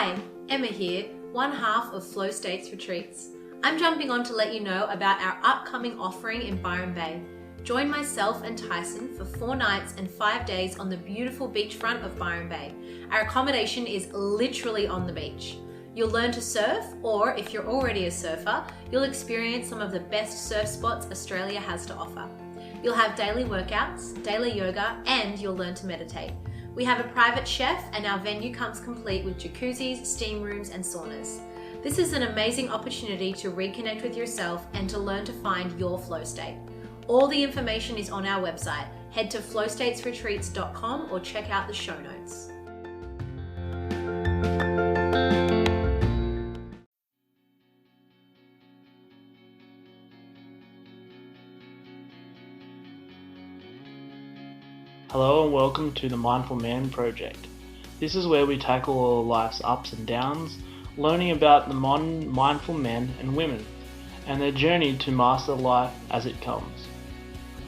Hi, Emma here, one half of Flow States Retreats. I'm jumping on to let you know about our upcoming offering in Byron Bay. Join myself and Tyson for 4 nights and 5 days on the beautiful beachfront of Byron Bay. Our accommodation is literally on the beach. You'll learn to surf, or if you're already a surfer, you'll experience some of the best surf spots Australia has to offer. You'll have daily workouts, daily yoga, and you'll learn to meditate. We have a private chef and our venue comes complete with jacuzzis, steam rooms and saunas. This is an amazing opportunity to reconnect with yourself and to learn to find your flow state. All the information is on our website. Head to flowstatesretreats.com or check out the show notes. Hello and welcome to the Mindful Man Project. This is where we tackle all of life's ups and downs, learning about the modern mindful men and women and their journey to master life as it comes.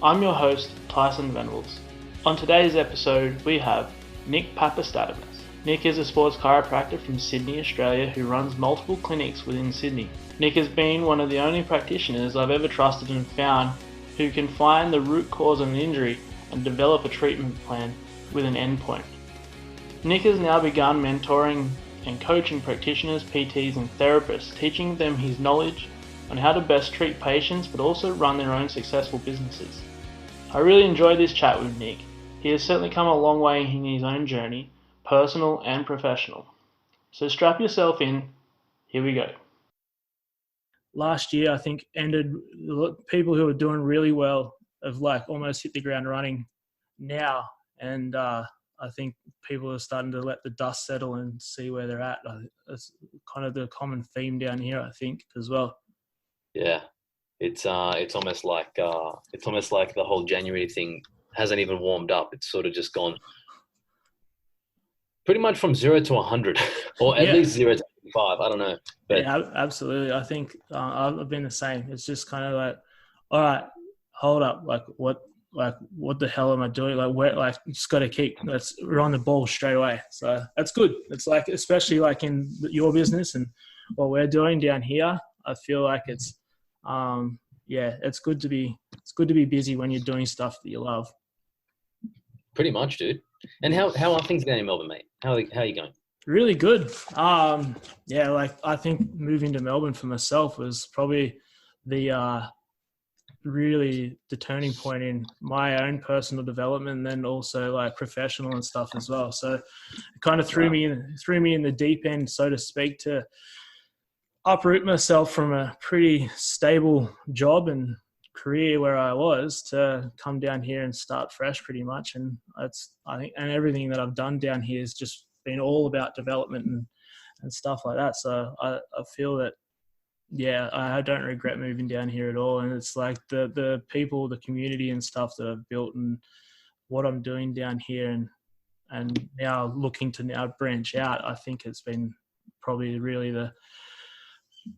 I'm your host, Tyson Venables. On today's episode, we have Nick Papastamatis. Nick is a sports chiropractor from Sydney, Australia, who runs multiple clinics within Sydney. Nick has been one of the only practitioners I've ever trusted and found who can find the root cause of an injury and develop a treatment plan with an endpoint. Nick has now begun mentoring and coaching practitioners, PTs and therapists, teaching them his knowledge on how to best treat patients but also run their own successful businesses. I really enjoyed this chat with Nick. He has certainly come a long way in his own journey, personal and professional. So strap yourself in, here we go. Last year I think ended people who were doing really well have almost hit the ground running now, and I think people are starting to let the dust settle and see where they're at. That's kind of the common theme down here, I think, as well. Yeah, it's almost like the whole January thing hasn't even warmed up. It's sort of just gone pretty much from 0 to 100, or at least 0 to 5. I don't know. But yeah, absolutely. I think I've been the same. It's just kind of like, all right, hold up, what the hell am I doing? Just got to we're on the ball straight away. So that's good. It's especially in your business and what we're doing down here, I feel like it's good to be busy when you're doing stuff that you love. Pretty much, dude. And how are things going in Melbourne, mate? How are you going? Really good. I think moving to Melbourne for myself was probably really the turning point in my own personal development, and then also professional and stuff as well. So it kind of threw me in the deep end, so to speak, to uproot myself from a pretty stable job and career where I was to come down here and start fresh pretty much. And and everything that I've done down here has just been all about development and stuff like that. So I feel that I don't regret moving down here at all. And it's the people, the community and stuff that I've built and what I'm doing down here and now looking to now branch out, I think it's been probably really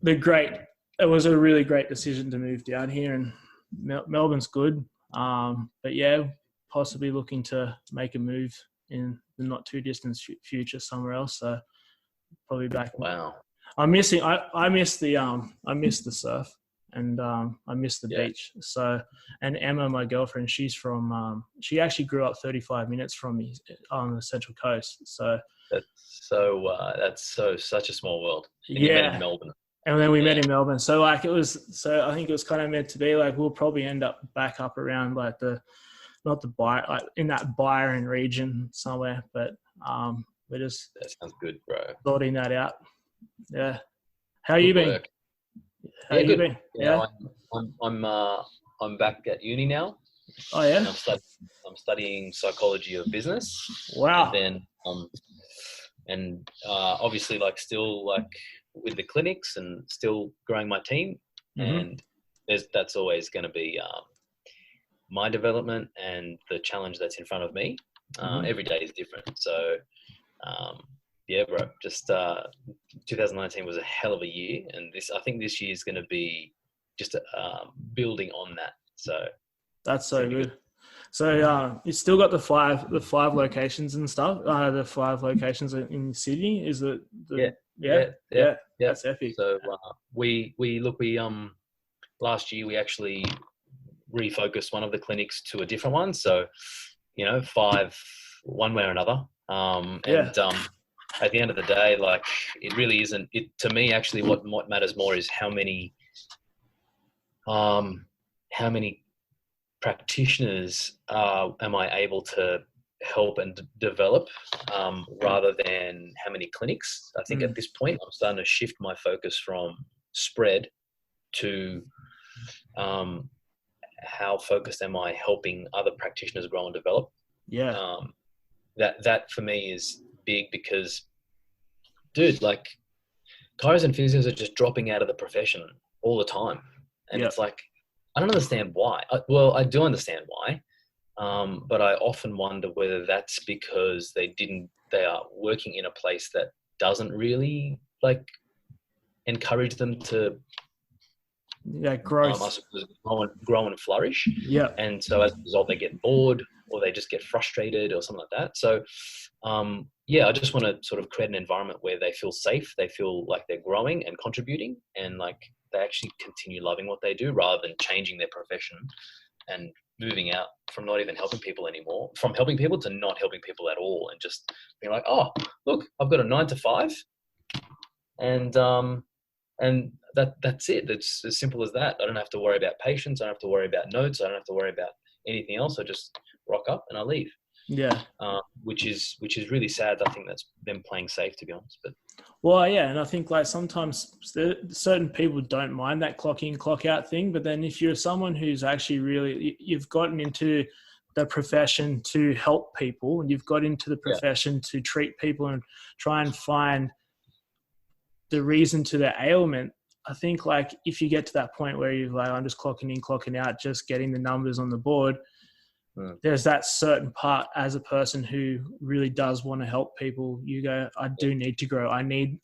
it was a really great decision to move down here, and Melbourne's good. But possibly looking to make a move in the not too distant future somewhere else. So probably back. Wow. I miss the surf and I miss the beach. So, and Emma, my girlfriend, she's from she actually grew up 35 minutes from me on the Central Coast. So that's such a small world. And you met in Melbourne. And then we met in Melbourne. So I think it was kind of meant to be we'll probably end up back up around in that Byron region somewhere, but we're just that sounds good, bro. Sorting that out. Yeah. How you been? How you been? Yeah. I'm back at uni now. Oh yeah. I'm studying psychology of business. Wow. And then obviously still with the clinics and still growing my team. Mm-hmm. And that's always going to be my development and the challenge that's in front of me. Mm-hmm. Every day is different. So bro, just 2019 was a hell of a year, and I think this year is going to be just building on that. So that's so good. So you still got the five locations and stuff. The 5 locations in Sydney. Is it? Yeah. That's epic. So we last year we actually refocused one of the clinics to a different one. So 5 one way or another. At the end of the day, like, it really isn't. It to me, actually, what matters more is how many practitioners am I able to help and develop, rather than how many clinics. I think at this point I'm starting to shift my focus from spread to how focused am I helping other practitioners grow and develop. That for me is big, because, dude, like, chiros and physios are just dropping out of the profession all the time, and it's like, I don't understand why. I do understand why, but I often wonder whether that's because they are working in a place that doesn't really like encourage them to growth, grow and flourish. And so as a result, they get bored, or they just get frustrated, or something like that. So I just want to sort of create an environment where they feel safe, they feel like they're growing and contributing, and like they actually continue loving what they do, rather than changing their profession and moving out from not even helping people anymore, from helping people to not helping people at all, and just being like, oh, look, I've got a 9 to 5, and that's it. It's as simple as that. I don't have to worry about patients. I don't have to worry about notes. I don't have to worry about anything else. I just rock up and I leave. Which is really sad. I think that's them playing safe, to be honest. But and I think, like, sometimes certain people don't mind that clock in, clock out thing. But then if you're someone who's actually really, you've gotten into the profession to help people, and you've got into the profession to treat people and try and find the reason to their ailment, I think, like, if you get to that point where you're like, I'm just clocking in, clocking out, just getting the numbers on the board, there's that certain part as a person who really does want to help people. You go, I do need to grow. I need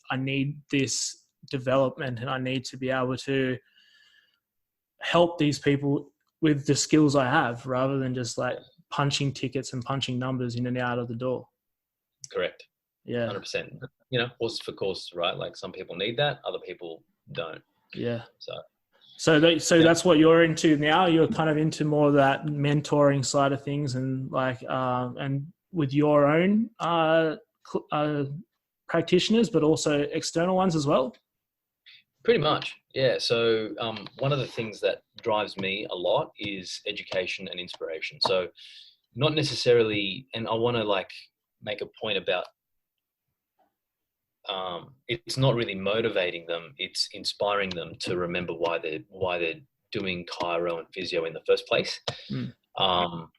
this development, and I need to be able to help these people with the skills I have, rather than just like punching tickets and punching numbers in and out of the door. Correct. 100%. Horses for courses, right? Like, some people need that, other people don't. So that's what you're into now. You're kind of into more of that mentoring side of things, and like, and with your own practitioners, but also external ones as well. Pretty much, yeah. So one of the things that drives me a lot is education and inspiration. So not necessarily, and I want to like make a point about, it's not really motivating them, it's inspiring them to remember why they're doing chiro and physio in the first place. Not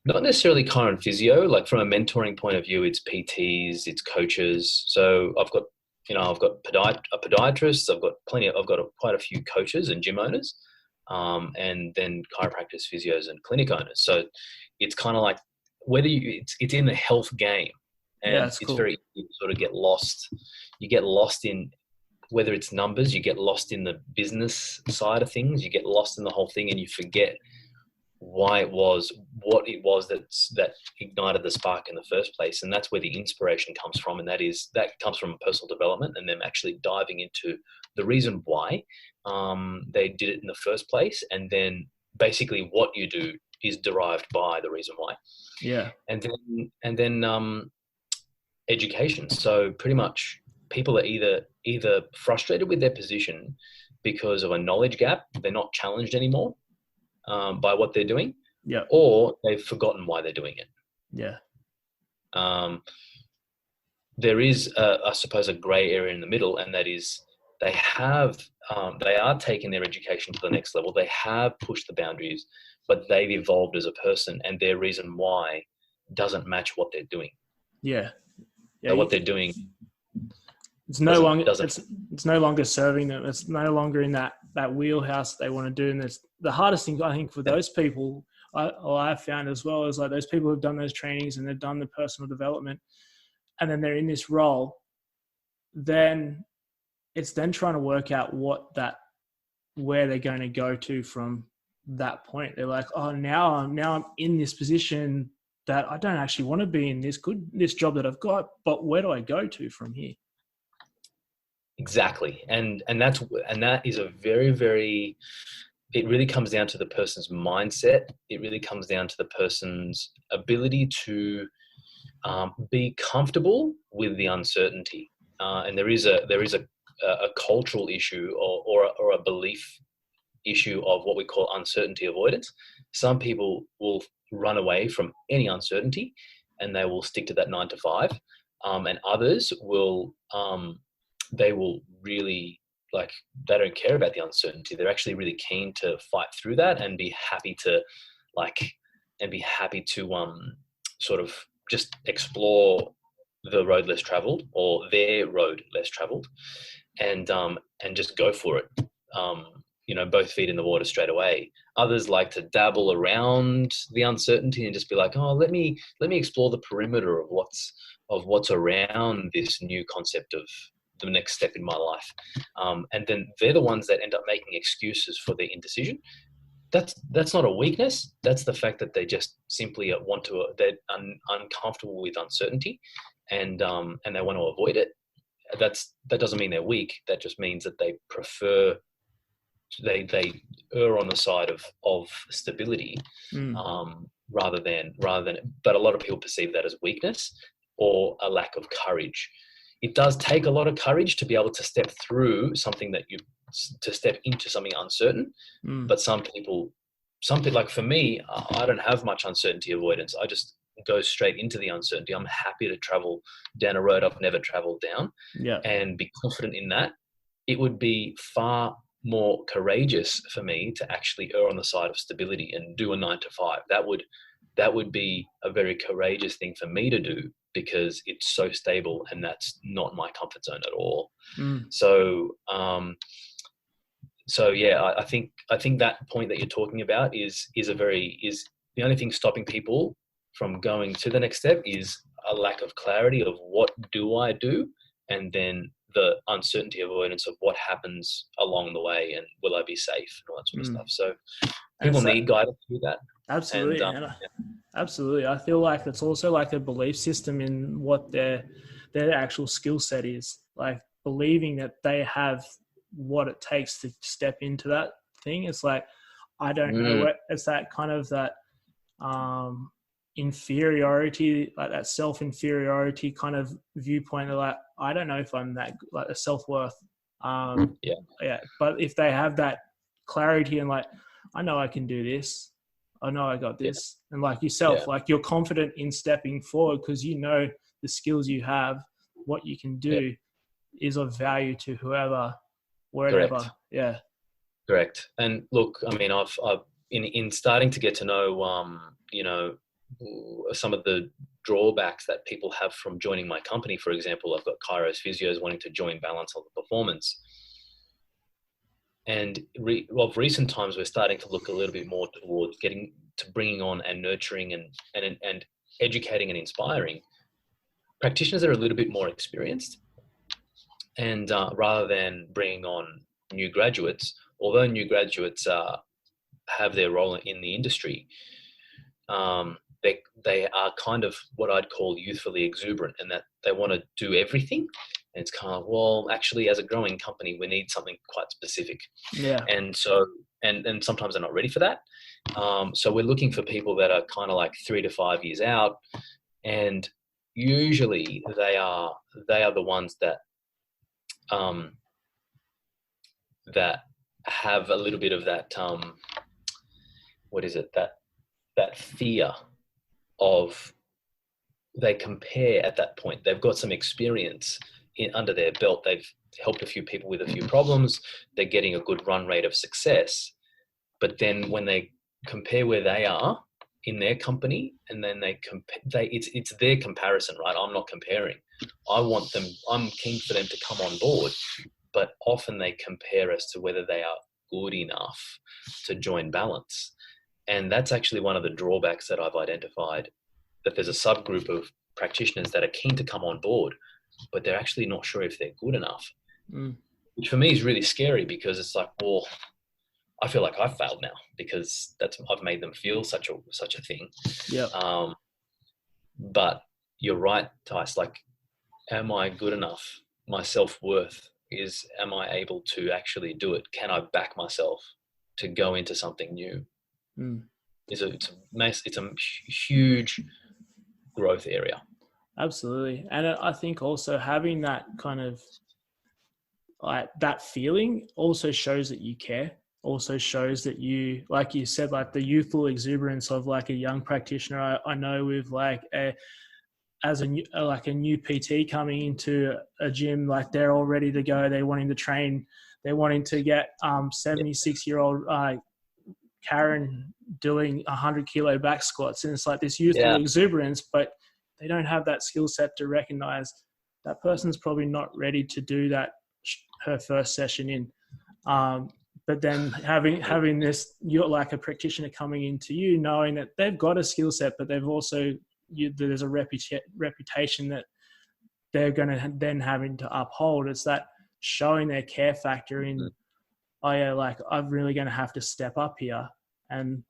necessarily chiro and physio, like from a mentoring point of view, it's PTs, it's coaches. So I've got a podiatrist, I've got quite a few coaches and gym owners, and then chiropractors, physios, and clinic owners. So it's kind of like, it's in the health game. And it's cool. Very easy to sort of get lost. You get lost in, whether it's numbers, you get lost in the business side of things, you get lost in the whole thing, and you forget what it was that ignited the spark in the first place. And that's where the inspiration comes from. And that comes from personal development, and them actually diving into the reason why they did it in the first place. And then basically what you do is derived by the reason why. And then education. So pretty much people are either frustrated with their position because of a knowledge gap, they're not challenged anymore by what they're doing, or they've forgotten why they're doing it. There is I suppose a gray area in the middle, and that is they are taking their education to the next level. They have pushed the boundaries, but they've evolved as a person, and their reason why doesn't match what they're doing. So what they're doing, it's no longer serving them. It's no longer in that wheelhouse they want to do. And the hardest thing, I think, for those people, I've found as well, is like those people who've done those trainings and they've done the personal development, and then they're in this role, then it's then trying to work out where they're going to go to from that point. They're like, oh, now I'm in this position that I don't actually want to be in, this job that I've got, but where do I go to from here? Exactly. And that is a very, very, it really comes down to the person's mindset. It really comes down to the person's ability to be comfortable with the uncertainty. And there is a cultural issue or a belief issue of what we call uncertainty avoidance. Some people will run away from any uncertainty and they will stick to that 9 to 5. And others will, they will really, like, they don't care about the uncertainty. They're actually really keen to fight through that and be happy to sort of just explore the road less traveled, or their road less traveled, and just go for it. Both feet in the water straight away. Others like to dabble around the uncertainty and just be like, oh, let me explore the perimeter of what's around this new concept of the next step in my life. And then they're the ones that end up making excuses for their indecision. That's not a weakness. That's the fact that they just simply they're uncomfortable with uncertainty, and they want to avoid it. That doesn't mean they're weak. That just means that they prefer, they err on the side of stability, rather than. But a lot of people perceive that as weakness or a lack of courage. It does take a lot of courage to be able to step through something to step into something uncertain. But some people, like for me, I don't have much uncertainty avoidance. I just go straight into the uncertainty. I'm happy to travel down a road I've never traveled down, and be confident in that. It would be far more courageous for me to actually err on the side of stability and do a 9 to 5. That would be a very courageous thing for me to do, because it's so stable and that's not my comfort zone at all. So yeah, I think that point that you're talking about is the only thing stopping people from going to the next step is a lack of clarity of what do I do, and then the uncertainty avoidance of what happens along the way, and will I be safe, and all that sort of stuff. So people need guidance to do that. Absolutely. Absolutely. I feel like it's also like a belief system in what their actual skill set is, like believing that they have what it takes to step into that thing. It's like, I don't know what, it's that kind of that inferiority, like that self-inferiority kind of viewpoint. Like, I don't know if I'm that, like a self-worth. But if they have that clarity and like, I know I can do this, I know I got this. And like yourself, like you're confident in stepping forward because you know the skills you have, what you can do is of value to whoever, wherever. Correct. Yeah. Correct. And look, I mean, I've in starting to get to know, some of the drawbacks that people have from joining my company. For example, I've got chiros, physios wanting to join balance on the performance. And of recent times, we're starting to look a little bit more towards getting to bringing on and nurturing and educating and inspiring practitioners that are a little bit more experienced. And rather than bringing on new graduates, although new graduates have their role in the industry, they are kind of what I'd call youthfully exuberant, and that they want to do everything. And it's kind of, well, actually, as a growing company, we need something quite specific. Yeah. And so, and sometimes they're not ready for that. So we're looking for people that are kind of like 3 to 5 years out, and usually they are the ones that that have a little bit of that that fear of, they compare at that point. They've got some experience under their belt. They've helped a few people with a few problems. They're getting a good run rate of success. But then when they compare where they are in their company, and then it's their comparison, right? I'm not comparing. I'm keen for them to come on board, but often they compare as to whether they are good enough to join balance. And that's actually one of the drawbacks that I've identified, that there's a subgroup of practitioners that are keen to come on board, but they're actually not sure if they're good enough, which for me is really scary, because it's like, well, I feel like I've failed now because I've made them feel such a thing. Yeah. But you're right, Tice. Like, am I good enough? My self-worth is, am I able to actually do it? Can I back myself to go into something new? It's a huge growth area. Absolutely. And I think also having that kind of like that feeling also shows that you care, also shows that you, like you said, like the youthful exuberance of like a young practitioner. I know with like a new PT coming into a gym, like they're all ready to go. They're wanting to train. They're wanting to get 76-year-old Karen doing 100-kilo back squats. And it's like this youthful exuberance, but they don't have that skill set to recognize that person's probably not ready to do that her first session in. But then having this, you're like a practitioner coming into you, knowing that they've got a skill set, but they've also, there's a reputation that they're going to then having to uphold. It's that showing their care factor in, oh yeah, like I'm really going to have to step up here. And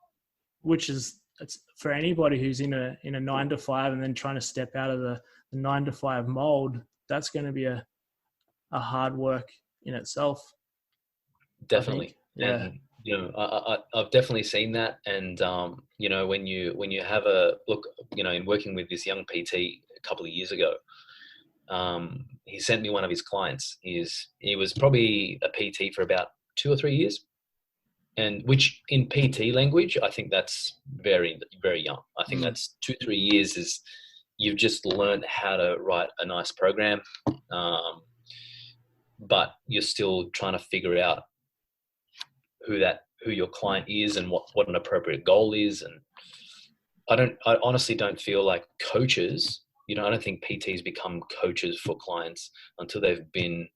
which is, it's for anybody who's in a 9-to-5 and then trying to step out of the 9-to-5 mold, that's going to be a hard work in itself. Definitely. Yeah. And I've definitely seen that. And when you have a look, in working with this young PT a couple of years ago, he sent me one of his clients. He was probably a PT for about 2 or 3 years, and which in PT language, I think that's very, very young. I think that's 2-3 years is you've just learned how to write a nice program, but you're still trying to figure out who your client is and what an appropriate goal is. And I honestly don't feel like coaches, I don't think PTs become coaches for clients until they've been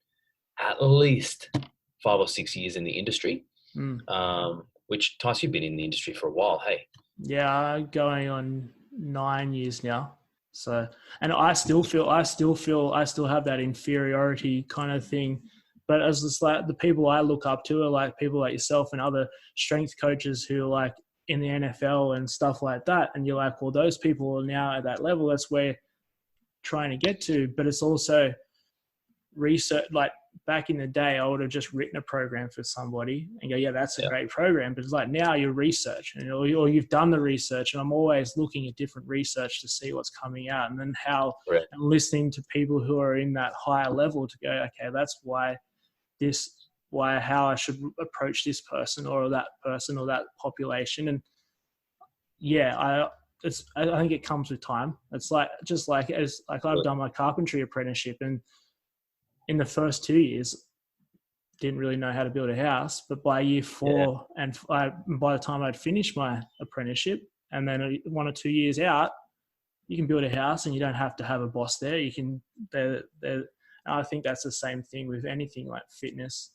at least 5 or 6 years in the industry. Which, Tice, you've been in the industry for a while, hey? Yeah, going on 9 years now. So, and I still have that inferiority kind of thing. But as it's like the people I look up to are like people like yourself and other strength coaches who are like in the NFL and stuff like that. And you're like, well, those people are now at that level. That's where trying to get to. But it's also research. Like back in the day, I would have just written a program for somebody and go, yeah, that's a great program. But it's like now you're research or you've done the research, and I'm always looking at different research to see what's coming out, and then and listening to people who are in that higher level to go, okay, that's how I should approach this person or that population. And I think it comes with time. It's like, just like I've done my carpentry apprenticeship, and in the first 2 years, didn't really know how to build a house. But by year 4, and by the time I'd finished my apprenticeship, and then 1 or 2 years out, you can build a house, and you don't have to have a boss there. You can. I think that's the same thing with anything like fitness,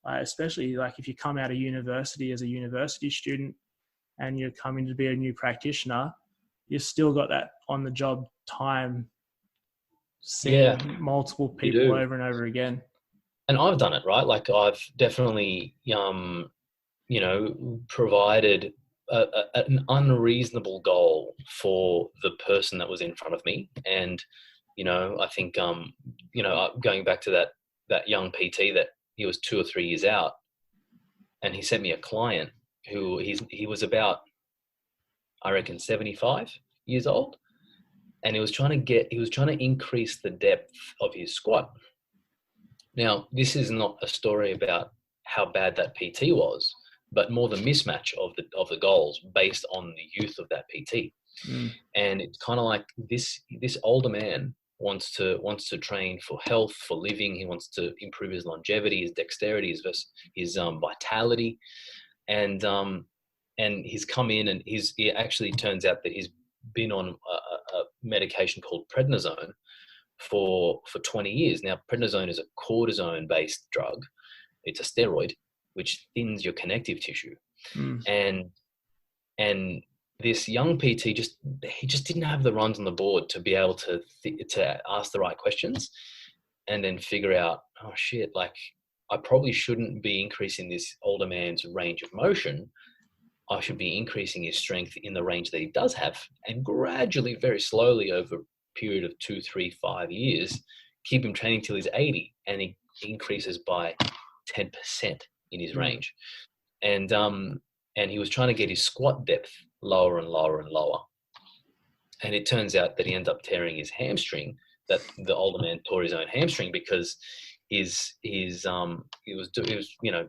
especially like if you come out of university as a university student, and you're coming to be a new practitioner, you've still got that on the job time. Seeing multiple people over and over again. And I've done it, right? Like I've definitely, provided an unreasonable goal for the person that was in front of me. And, I think, going back to that young PT that he was 2 or 3 years out, and he sent me a client who he was about, I reckon, 75 years old. And he was trying to increase the depth of his squat. Now, this is not a story about how bad that PT was, but more the mismatch of the goals based on the youth of that PT. And it's kind of like this older man wants to train for health, for living. He wants to improve his longevity, his dexterity, his vitality, and he's come in, and it actually turns out that he's been on a medication called prednisone for 20 years. Now, prednisone is a cortisone-based drug. It's a steroid which thins your connective tissue. And this young PT just didn't have the runs on the board to be able to ask the right questions and then figure out, oh shit, like I probably shouldn't be increasing this older man's range of motion. I should be increasing his strength in the range that he does have, and gradually, very slowly over a period of 2, 3, 5 years, keep him training till he's 80, and he increases by 10% in his range. And he was trying to get his squat depth lower and lower and lower. And it turns out that he ended up tearing his hamstring, that the older man tore his own hamstring because he was, you know,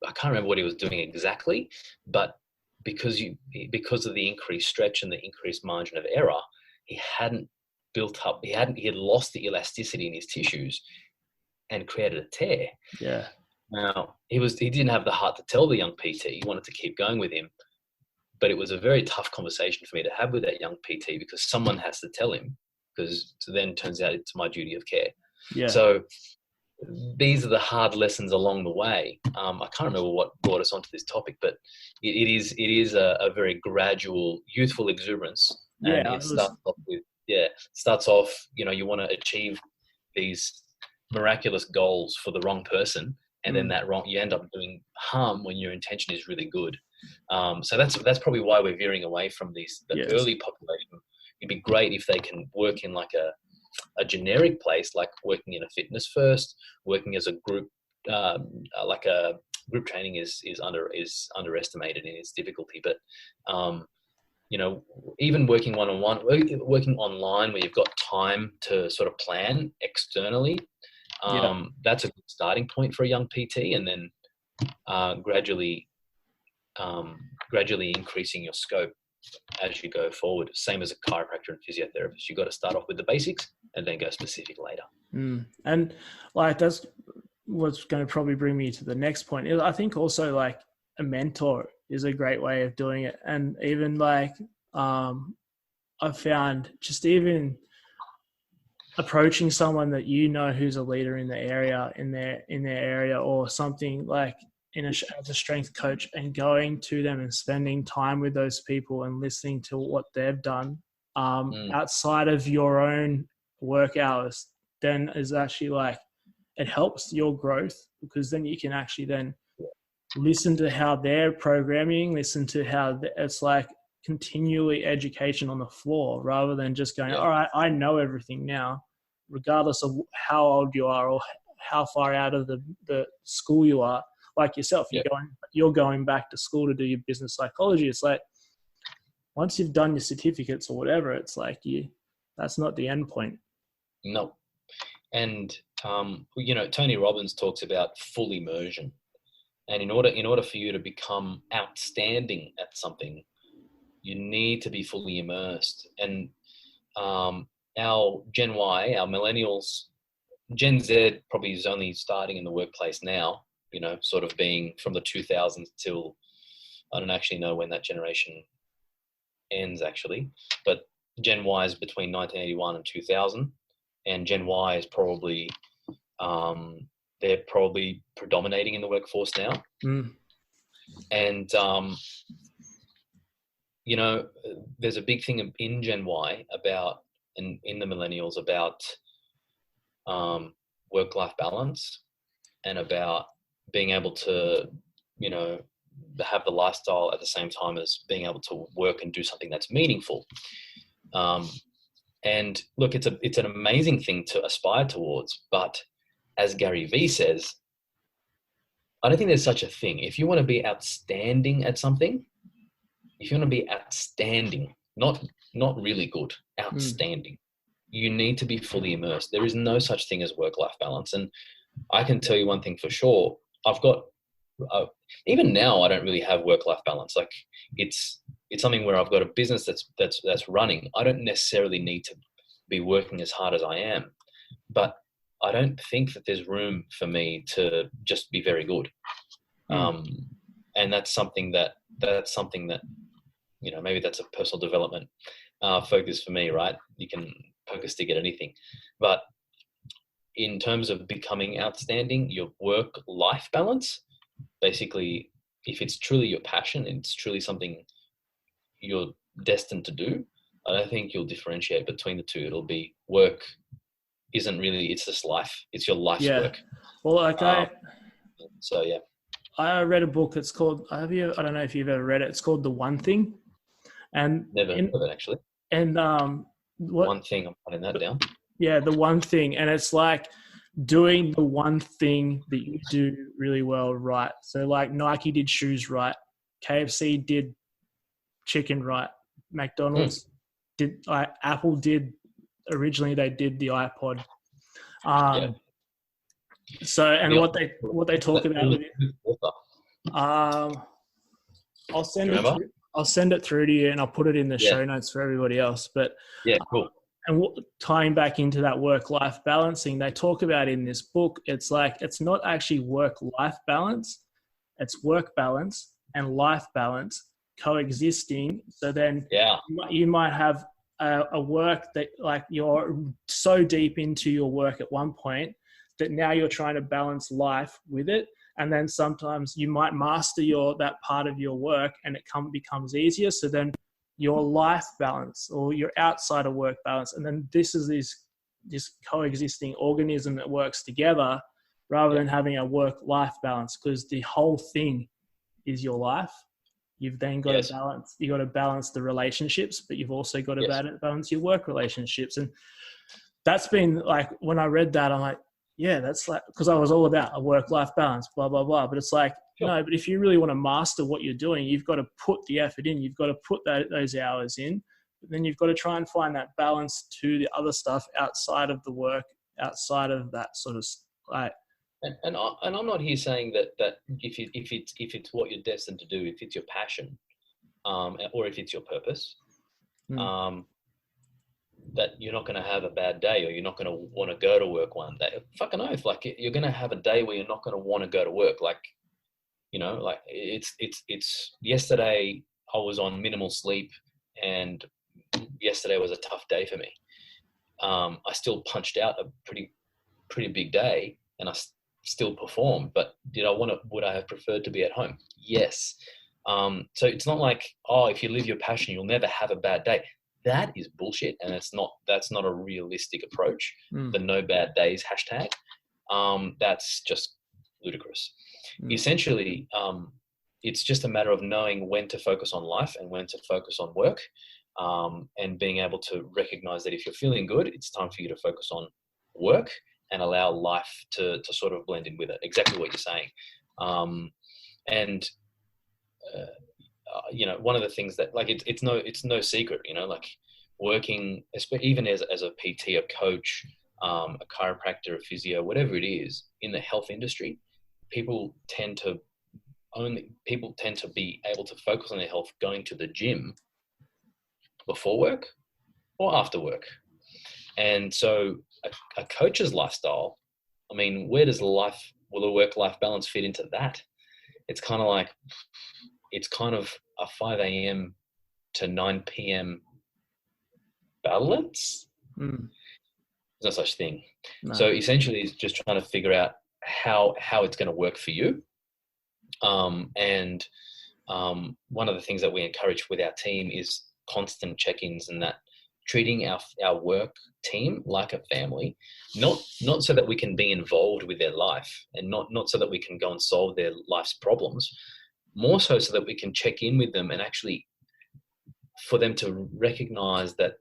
I can't remember what he was doing exactly, but because of the increased stretch and the increased margin of error, he had lost the elasticity in his tissues and created a tear. Yeah. Now, he didn't have the heart to tell the young PT. He wanted to keep going with him. But it was a very tough conversation for me to have with that young PT, because someone has to tell him, because then it turns out it's my duty of care. Yeah. So these are the hard lessons along the way. I can't remember what brought us onto this topic, but it is a very gradual, youthful exuberance. And Yeah, it starts off, you know, you want to achieve these miraculous goals for the wrong person, and then you end up doing harm when your intention is really good. So that's probably why we're veering away from the early population. It'd be great if they can work in like a generic place, like working in a fitness first, working as a group, like a group training is underestimated in its difficulty. But you know, even working one-on-one, working online where you've got time to sort of plan externally, that's a good starting point for a young PT, and then gradually increasing your scope as you go forward. Same as a chiropractor and physiotherapist. You've got to start off with the basics and then go specific later. And like, that's what's going to probably bring me to the next point. I think also like a mentor is a great way of doing it. And even like, I've found just even approaching someone that you know who's a leader in the area, in their area, or something like as a strength coach, and going to them and spending time with those people and listening to what they've done outside of your own work hours, then is actually like, it helps your growth, because then you can actually then listen to how they're programming, listen to how it's like continually education on the floor, rather than just going, all right, I know everything now, regardless of how old you are or how far out of the school you are. Like yourself, you're going back to school to do your business psychology. It's like, once you've done your certificates or whatever, it's like that's not the end point. No. And you know, Tony Robbins talks about full immersion. And in order for you to become outstanding at something, you need to be fully immersed. And our Gen Y, our millennials, Gen Z probably is only starting in the workplace now, you know, sort of being from the 2000s till, I don't actually know when that generation ends actually, but Gen Y is between 1981 and 2000, and Gen Y is probably, they're probably predominating in the workforce now. And, you know, there's a big thing in Gen Y about, and in the millennials, about work-life balance, and about being able to, you know, have the lifestyle at the same time as being able to work and do something that's meaningful. And look, it's an amazing thing to aspire towards, but as Gary Vee says, I don't think there's such a thing. If you want to be outstanding at something, if you want to be outstanding, not really good, outstanding, you need to be fully immersed. There is no such thing as work-life balance. And I can tell you one thing for sure. I've got, even now, I don't really have work-life balance. Like it's something where I've got a business that's running. I don't necessarily need to be working as hard as I am, but I don't think that there's room for me to just be very good. And that's something that, you know, maybe that's a personal development focus for me, right? You can poke a stick at anything, but in terms of becoming outstanding, your work-life balance, basically, if it's truly your passion, and it's truly something you're destined to do, I don't think you'll differentiate between the two. It'll be work isn't really, it's just life. It's your life's Yeah. work. Well, like So yeah. I read a book. It's called, I don't know if you've ever read it. It's called The One Thing. And Never heard of it, actually. And One thing, I'm putting that down. Yeah, the one thing. And it's like doing the one thing that you do really well right. So like Nike did shoes right. KFC did chicken right. McDonald's did, like Apple did, originally they did the iPod. So, and what they talk about with it, I'll send it through to you, and I'll put it in the show notes for everybody else. But yeah, cool. And tying back into that work-life balancing, they talk about in this book, it's like, it's not actually work-life balance, it's work balance and life balance coexisting. So then you might have a work that, like, you're so deep into your work at one point that now you're trying to balance life with it. And then sometimes you might master that part of your work, and it becomes easier. So then your life balance or your outside of work balance. And then this is this coexisting organism that works together rather than having a work-life balance, because the whole thing is your life. You've then got to balance, you got to balance the relationships, but you've also got to balance your work relationships. And that's been like, when I read that, I'm like, yeah, that's like, because I was all about a work-life balance, blah, blah, blah. But it's like, no, but if you really want to master what you're doing, you've got to put the effort in. You've got to put those hours in. But then you've got to try and find that balance to the other stuff outside of the work, outside of that sort of like. And I'm not here saying that if it's what you're destined to do, if it's your passion, or if it's your purpose, that you're not going to have a bad day, or you're not going to want to go to work one day. Fucking oath, like you're going to have a day where you're not going to want to go to work. Like, you know, like it's yesterday I was on minimal sleep, and yesterday was a tough day for me. I still punched out a pretty big day, and I still performed, but would I have preferred to be at home? Yes. So it's not like, if you live your passion, you'll never have a bad day. That is bullshit. And that's not a realistic approach. The no bad days hashtag. That's just ludicrous. Essentially, it's just a matter of knowing when to focus on life and when to focus on work, and being able to recognize that if you're feeling good, it's time for you to focus on work and allow life to sort of blend in with it. Exactly what you're saying. One of the things that, like, it's no secret, like working, even as a PT, a coach, a chiropractor, a physio, whatever it is in the health industry, people tend to be able to focus on their health going to the gym before work or after work. And so a coach's lifestyle, I mean, where does will the work-life balance fit into that? It's kind of a 5 a.m. to 9 p.m. balance. There's no such thing. No. So essentially it's just trying to figure out how it's going to work for you. And one of the things that we encourage with our team is constant check-ins, and that treating our work team like a family, not so that we can be involved with their life, and not so that we can go and solve their life's problems, more so that we can check in with them and actually for them to recognize that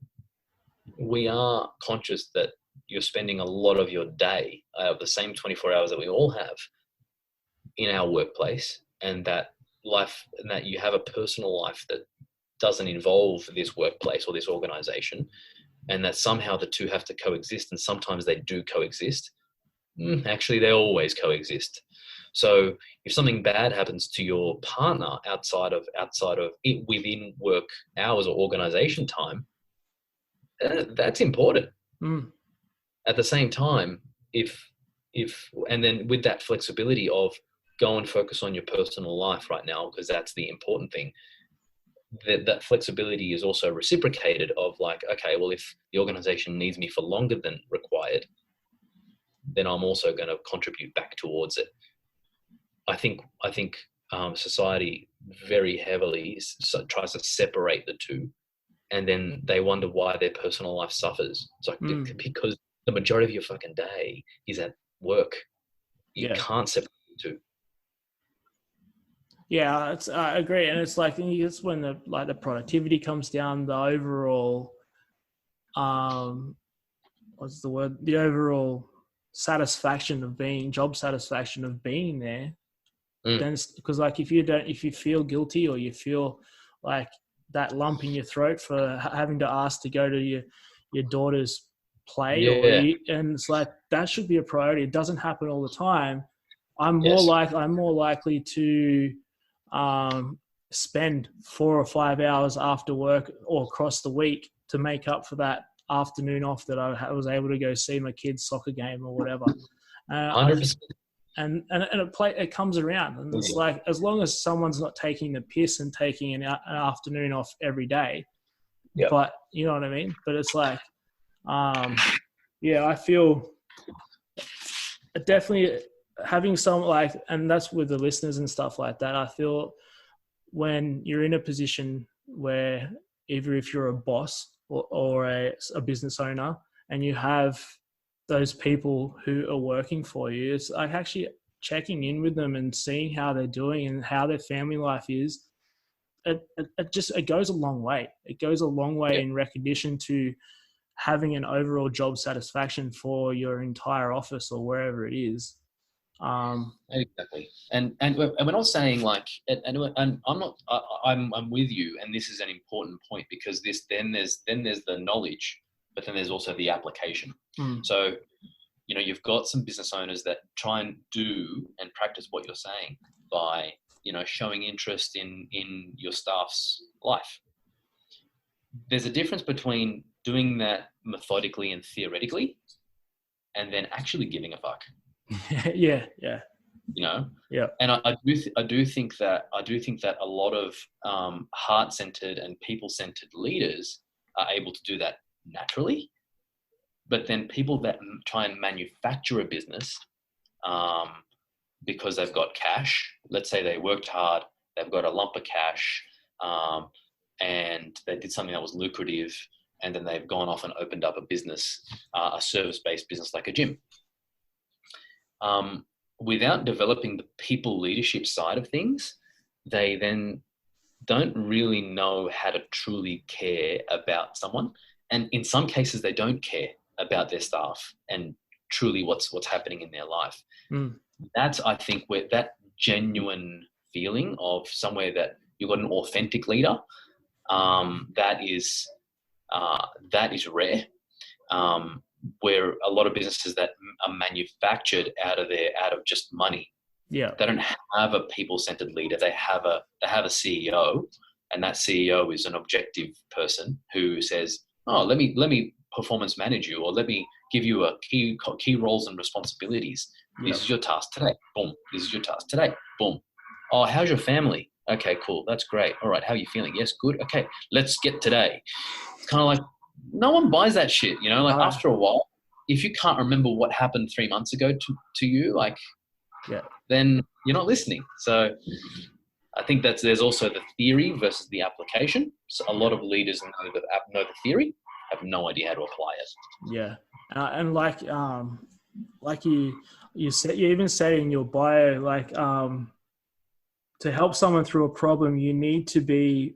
we are conscious that you're spending a lot of your day, the same 24 hours that we all have, in our workplace, and that you have a personal life that doesn't involve this workplace or this organization, and that somehow the two have to coexist, and sometimes they do coexist. Actually, they always coexist. So if something bad happens to your partner outside of it within work hours or organization time, that's important. At the same time, and then with that flexibility of go and focus on your personal life right now, because that's the important thing, that flexibility is also reciprocated of like, okay, well, if the organization needs me for longer than required, then I'm also going to contribute back towards it. I think society very heavily tries to separate the two, and then they wonder why their personal life suffers. It's like, because the majority of your fucking day is at work. You can't separate the two. Yeah, I agree, and it's like it's when the productivity comes down, the overall, what's the word? The overall satisfaction of job satisfaction of being there. Then because like if you feel guilty or you feel like that lump in your throat for having to ask to go to your daughter's play, and it's like that should be a priority. It doesn't happen all the time. I'm more likely to spend 4 or 5 hours after work or across the week to make up for that afternoon off that I was able to go see my kid's soccer game or whatever. 100%. And it comes around, and it's like as long as someone's not taking the piss and taking an afternoon off every day, but you know what I mean. But it's like, I feel definitely having some like, and that's with the listeners and stuff like that. I feel when you're in a position where either if you're a boss or a business owner and you have those people who are working for you, it's like actually checking in with them and seeing how they're doing and how their family life is. It goes a long way. It goes a long way in recognition to having an overall job satisfaction for your entire office or wherever it is. Exactly. And we're not saying like, and I'm with you. And this is an important point because then there's the knowledge, but then there's also the application. So, you've got some business owners that try and do and practice what you're saying by, showing interest in your staff's life. There's a difference between doing that methodically and theoretically and then actually giving a fuck. Yeah. And I do think that a lot of heart-centered and people-centered leaders are able to do that naturally, but then people that try and manufacture a business because they've got cash, let's say they worked hard, they've got a lump of cash, and they did something that was lucrative, and then they've gone off and opened up a business, a service-based business like a gym. Without developing the people leadership side of things, they then don't really know how to truly care about someone. And in some cases, they don't care about their staff and truly what's happening in their life. That's, I think, where that genuine feeling of somewhere that you've got an authentic leader, that is rare. Where a lot of businesses that are manufactured out of just money. Yeah. They don't have a people-centered leader. They have a CEO, and that CEO is an objective person who says, "Oh, let me performance manage you, or let me give you a key roles and responsibilities. Yeah. This is your task today. Boom. This is your task today. Boom. Oh, how's your family? Okay, cool. That's great. All right. How are you feeling? Yes, good. Okay, let's get today." It's kind of like, no one buys that shit, after a while, if you can't remember what happened 3 months ago to you, then you're not listening. So I think there's also the theory versus the application. So a lot of leaders know the theory, have no idea how to apply it. Yeah. And like you said, you even said in your bio, to help someone through a problem, you need to be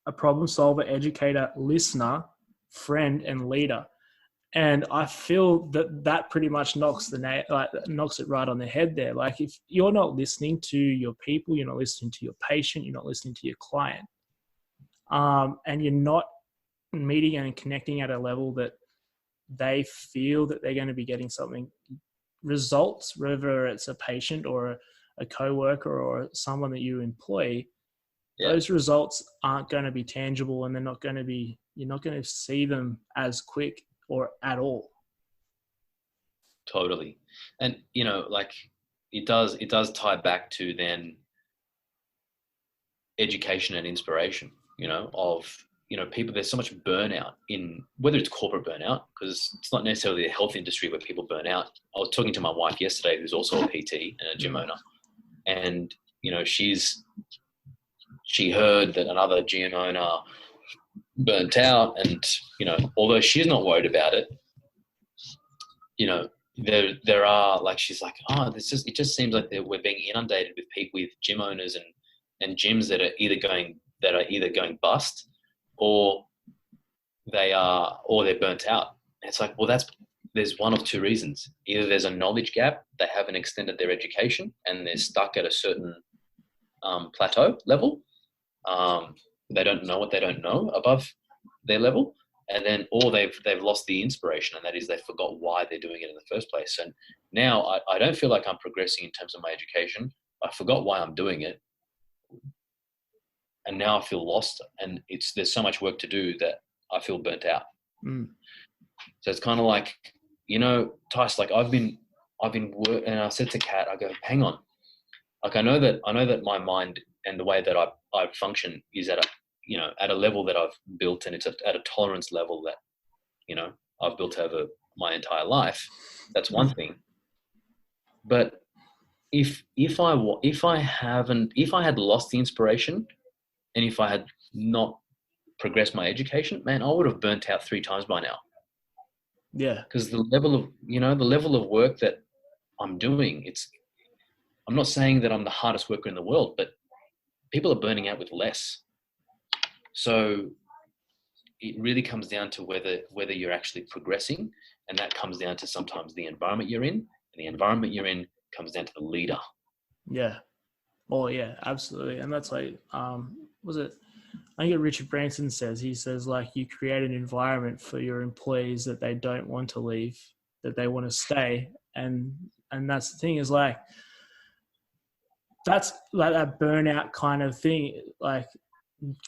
a problem solver, educator, listener, friend, and leader. And I feel that pretty much knocks it right on the head there. Like if you're not listening to your people, you're not listening to your patient, you're not listening to your client, and you're not meeting and connecting at a level that they feel that they're going to be getting something results, whether it's a patient or a co-worker or someone that you employ, those results aren't going to be tangible, and you're not going to see them as quick or at all. Totally. And, it does tie back to then education and inspiration, people, there's so much burnout in, whether it's corporate burnout, because it's not necessarily the health industry where people burn out. I was talking to my wife yesterday, who's also a PT and a gym owner. And, she heard that another gym owner burnt out, and although she's not worried about it, there are, like, she's like, oh, it just seems like we're being inundated with people, with gym owners and gyms that are either going bust, or they're burnt out. And it's like, well, there's one of two reasons. Either there's a knowledge gap, they haven't extended their education and they're stuck at a certain plateau level. They don't know what they don't know above their level. And then, or they've lost the inspiration, and that is they forgot why they're doing it in the first place. And now I don't feel like I'm progressing in terms of my education. I forgot why I'm doing it, and now I feel lost. And there's so much work to do that I feel burnt out. So it's kind of like, Tice, like I've been and I said to Kat, I go, hang on, like I know that my mind and the way that I function is at a level that I've built, and it's at a tolerance level that, I've built over my entire life. That's one thing. But if I had lost the inspiration, and if I had not progressed my education, man, I would have burnt out 3 times by now. Yeah. Because the level of work that I'm doing, I'm not saying that I'm the hardest worker in the world, but people are burning out with less. So it really comes down to whether you're actually progressing, and that comes down to sometimes the environment you're in, and the environment you're in comes down to the leader. Yeah. Oh yeah, absolutely. And that's like, I think Richard Branson he says like, you create an environment for your employees that they don't want to leave, that they want to stay. And that's the thing, is like, that's like that burnout kind of thing. Like,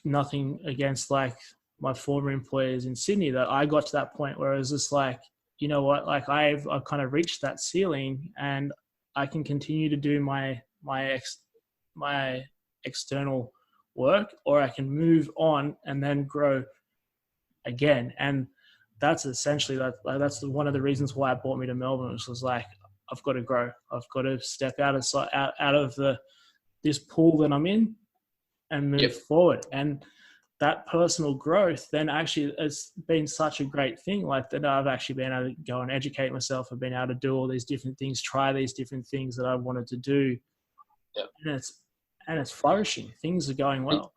nothing against like my former employers in Sydney, that I got to that point where it was just like, you know what, like I've kind of reached that ceiling, and I can continue to do my external work, or I can move on and then grow again. And that's essentially that's one of the reasons why it brought me to Melbourne, which was like, I've got to grow. I've got to step out of this pool that I'm in and move forward. And that personal growth then actually has been such a great thing, like that I've actually been able to go and educate myself. I've been able to do all these different things, try these different things that I wanted to do. And it's flourishing. Things are going well.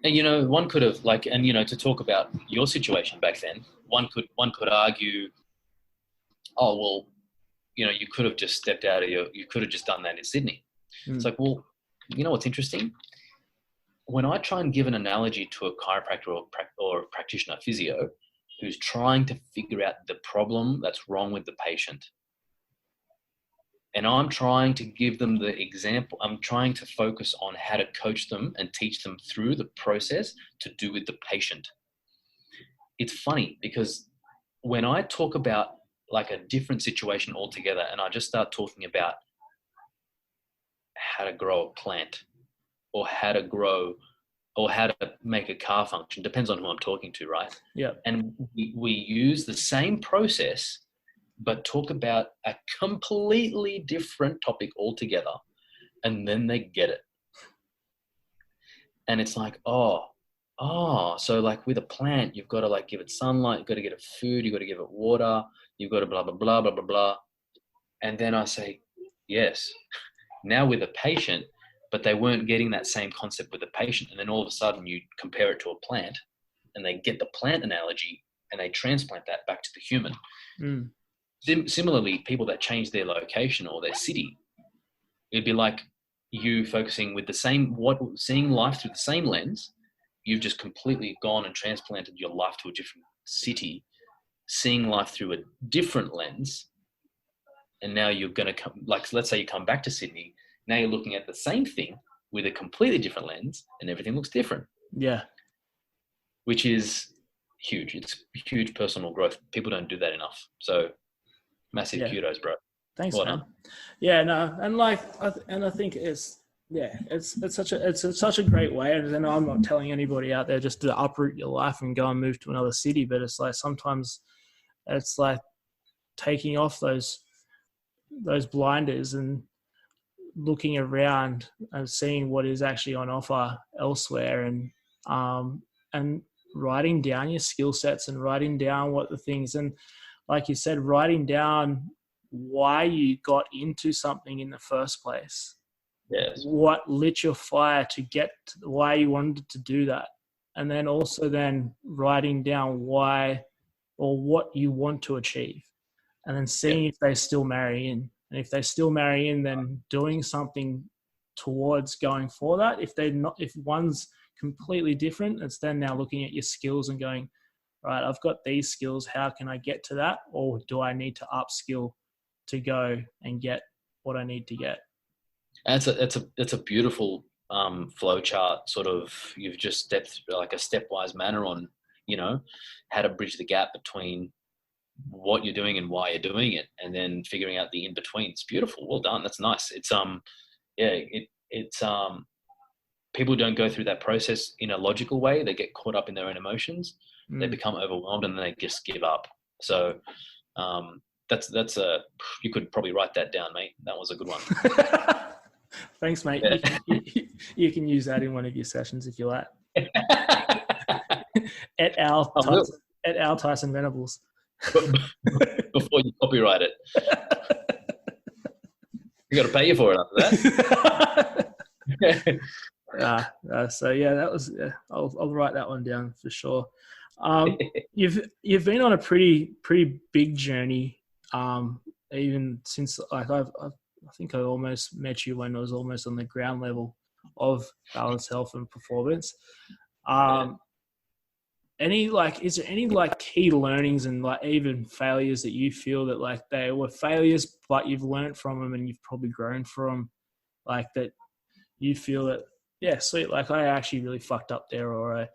And one could have to talk about your situation back then, one could argue, oh well, you could have just stepped out of you could have just done that in Sydney. It's like, well, what's interesting? When I try and give an analogy to a chiropractor or a practitioner, physio, who's trying to figure out the problem that's wrong with the patient, and I'm trying to give them the example, I'm trying to focus on how to coach them and teach them through the process to do with the patient. It's funny because when I talk about like a different situation altogether, and I just start talking about how to grow a plant, or how to make a car function, depends on who I'm talking to, right? Yeah. And we use the same process, but talk about a completely different topic altogether, and then they get it. And it's like, so like with a plant, you've got to like give it sunlight, you've got to give it food, you've got to give it water, you've got to blah, blah, blah, blah, blah, blah. And then I say, yes. Now with a patient, but they weren't getting that same concept with the patient. And then all of a sudden you compare it to a plant, and they get the plant analogy and they transplant that back to the human. Similarly, people that change their location or their city, it'd be like you focusing with seeing life through the same lens. You've just completely gone and transplanted your life to a different city, seeing life through a different lens. And now you're going to come, like, let's say you come back to Sydney. Now you're looking at the same thing with a completely different lens, and everything looks different. Yeah. Which is huge. It's huge personal growth. People don't do that enough. So massive kudos, bro. Thanks, man. Yeah, no, and like, I think it's such a great way. And I'm not telling anybody out there just to uproot your life and go and move to another city, but it's like sometimes it's like taking off those blinders and looking around and seeing what is actually on offer elsewhere, and writing down your skill sets and writing down what the things. And like you said, writing down why you got into something in the first place. Yes. What lit your fire to get to why you wanted to do that. And then also then writing down why or what you want to achieve. And then seeing if they still marry in. And if they still marry in, then doing something towards going for that. If they're not, if one's completely different, it's then now looking at your skills and going, right, I've got these skills. How can I get to that? Or do I need to upskill to go and get what I need to get? And it's a beautiful flow chart. Sort of, you've just stepped like a stepwise manner on, you know, how to bridge the gap between what you're doing and why you're doing it, and then figuring out the in between. It's beautiful. Well done. That's nice. It's people don't go through that process in a logical way. They get caught up in their own emotions. They become overwhelmed and then they just give up. So that's you could probably write that down, mate. That was a good one. Thanks, mate. Yeah. You can use that in one of your sessions if you like. at Al Tyson Venables. Before you copyright it. You got to pay you for it after that. So yeah, that was. I'll write that one down for sure. You've been on a pretty big journey. Even since like I think I almost met you when I was almost on the ground level of balance, health, and performance. Is there any like key learnings and like even failures that you feel that like they were failures, but you've learned from them and you've probably grown from, like that you feel that, yeah, sweet, like I actually really fucked up there, or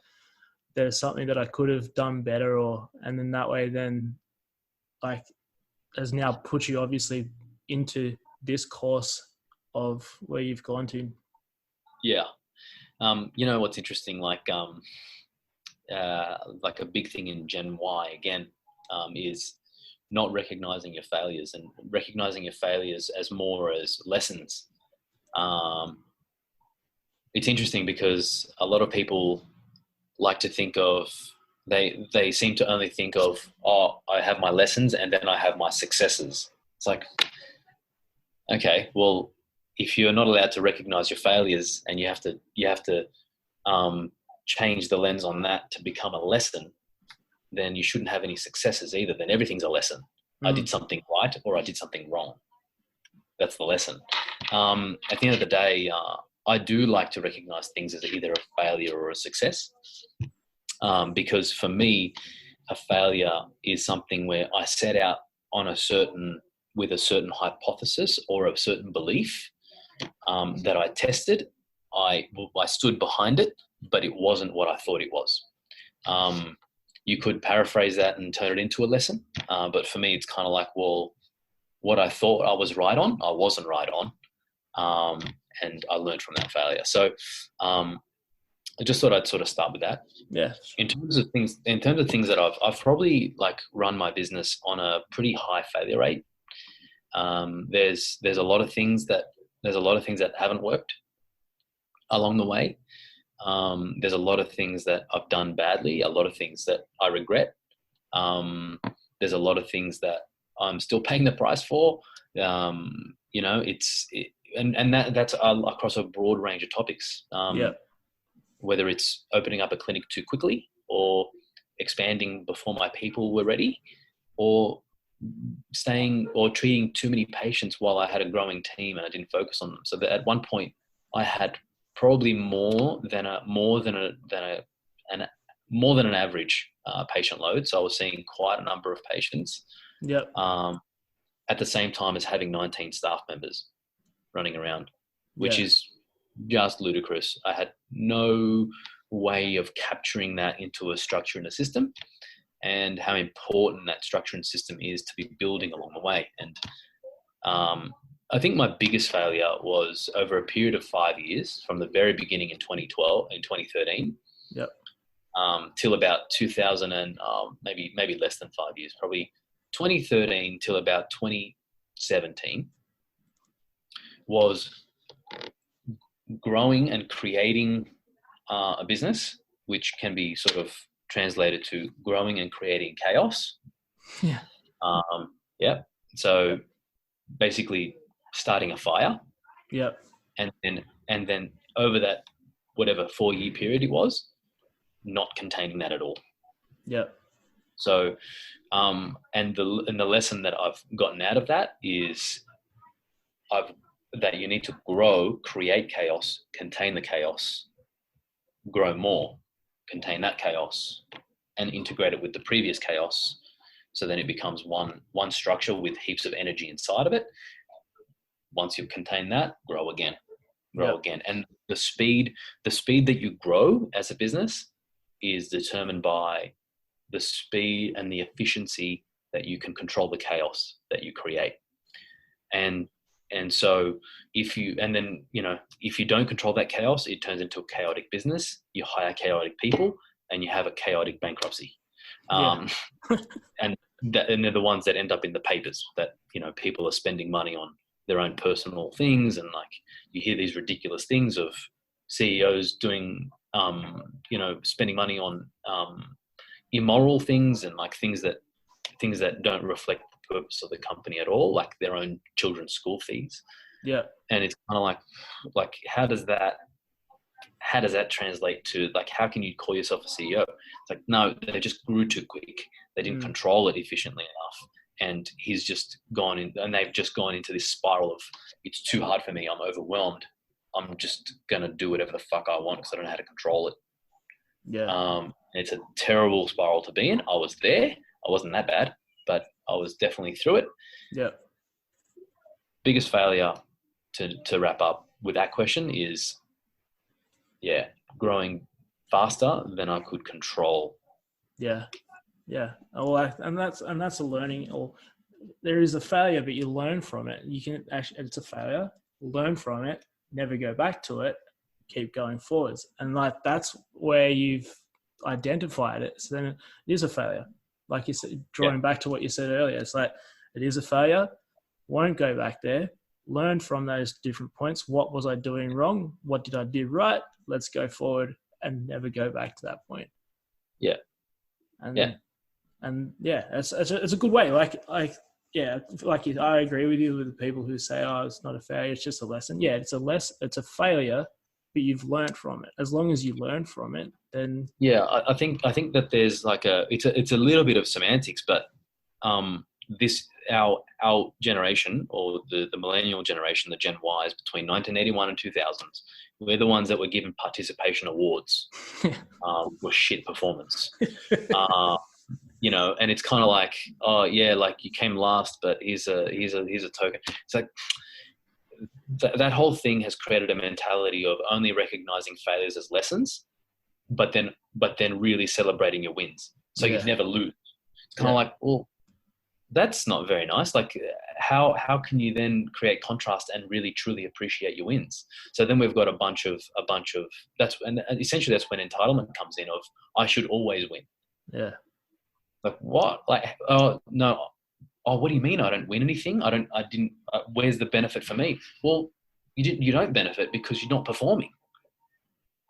there's something that I could have done better, and then that way then like has now put you obviously into this course of where you've gone to. Yeah. You know, what's interesting, like a big thing in Gen Y again, is not recognizing your failures and recognizing your failures as more as lessons. It's interesting because a lot of people like to think of, they seem to only think of, oh, I have my lessons and then I have my successes. It's like, okay, well, if you're not allowed to recognize your failures and you have to change the lens on that to become a lesson, then you shouldn't have any successes either. Then everything's a lesson. I did something right or I did something wrong. That's the lesson. At the end of the day, I do like to recognize things as either a failure or a success, because for me, a failure is something where I set out on with a certain hypothesis or a certain belief that I tested. I stood behind it, but it wasn't what I thought it was. You could paraphrase that and turn it into a lesson. But for me, it's kind of like, well, what I thought I was right on, I wasn't right on. And I learned from that failure. So I just thought I'd sort of start with that. Yeah. In terms of things that I've probably like run my business on a pretty high failure rate. There's a lot of things that haven't worked along the way. There's a lot of things that I've done badly, a lot of things that I regret. There's a lot of things that I'm still paying the price for. You know, that's across a broad range of topics. Whether it's opening up a clinic too quickly, or expanding before my people were ready, or treating too many patients while I had a growing team and I didn't focus on them. So that at one point I had probably more than an average patient load. So I was seeing quite a number of patients. Yep. At the same time as having 19 staff members running around, which is just ludicrous. I had no way of capturing that into a structure and a system, and how important that structure and system is to be building along the way. And I think my biggest failure was over a period of 5 years, from the very beginning in 2013, till about 2000 and maybe less than 5 years, probably 2013 till about 2017, was growing and creating a business, which can be sort of translated to growing and creating chaos. Yeah. Yeah. So basically starting a fire. Yep. And then over that, whatever 4-year period it was, not containing that at all. Yep. So, and the lesson that I've gotten out of that is that you need to grow, create chaos, contain the chaos, grow more, contain that chaos, and integrate it with the previous chaos. So then it becomes one structure with heaps of energy inside of it. Once you've contained that, grow again. And the speed that you grow as a business is determined by the speed and the efficiency that you can control the chaos that you create. And so if you don't control that chaos, it turns into a chaotic business. You hire chaotic people and you have a chaotic bankruptcy. And they're the ones that end up in the papers that, people are spending money on their own personal things. And like, you hear these ridiculous things of CEOs doing, spending money on immoral things and like things that don't reflect the purpose of the company at all, like their own children's school fees. Yeah. And it's kind of like, how does that translate to, like, how can you call yourself a CEO? It's like, no, they just grew too quick. They didn't control it efficiently enough. And he's just gone in, and they've just gone into this spiral of, it's too hard for me. I'm overwhelmed. I'm just going to do whatever the fuck I want because I don't know how to control it. Yeah. It's a terrible spiral to be in. I was there. I wasn't that bad, but I was definitely through it. Yeah. Biggest failure to wrap up with that question is, growing faster than I could control. Yeah. Yeah. Well, and that's a learning, or there is a failure, but you learn from it. You can actually, it's a failure, learn from it, never go back to it, keep going forwards. And like, that's where you've identified it. So then it is a failure. Like you said, drawing back to what you said earlier, it's like, it is a failure. Won't go back there. Learn from those different points. What was I doing wrong? What did I do right? Let's go forward and never go back to that point. Yeah. It's a good way. I agree with you with the people who say, oh, it's not a failure, it's just a lesson. Yeah, it's a failure, but you've learned from it. As long as you learn from it, then I think that there's like it's a little bit of semantics, but our generation, or the millennial generation, the Gen Ys between 1981 and 2000, we're the ones that were given participation awards for shit performance. And it's kind of like, oh yeah, like you came last, but here's a token. It's like that whole thing has created a mentality of only recognizing failures as lessons, but then really celebrating your wins. So you never lose. It's kind of like, well, that's not very nice. Like, how can you then create contrast and really truly appreciate your wins? So then we've got a bunch of and essentially that's when entitlement comes in of, I should always win. Yeah. Like, what? Like, oh no. Oh, what do you mean I don't win anything? I didn't, where's the benefit for me? Well, you don't benefit because you're not performing.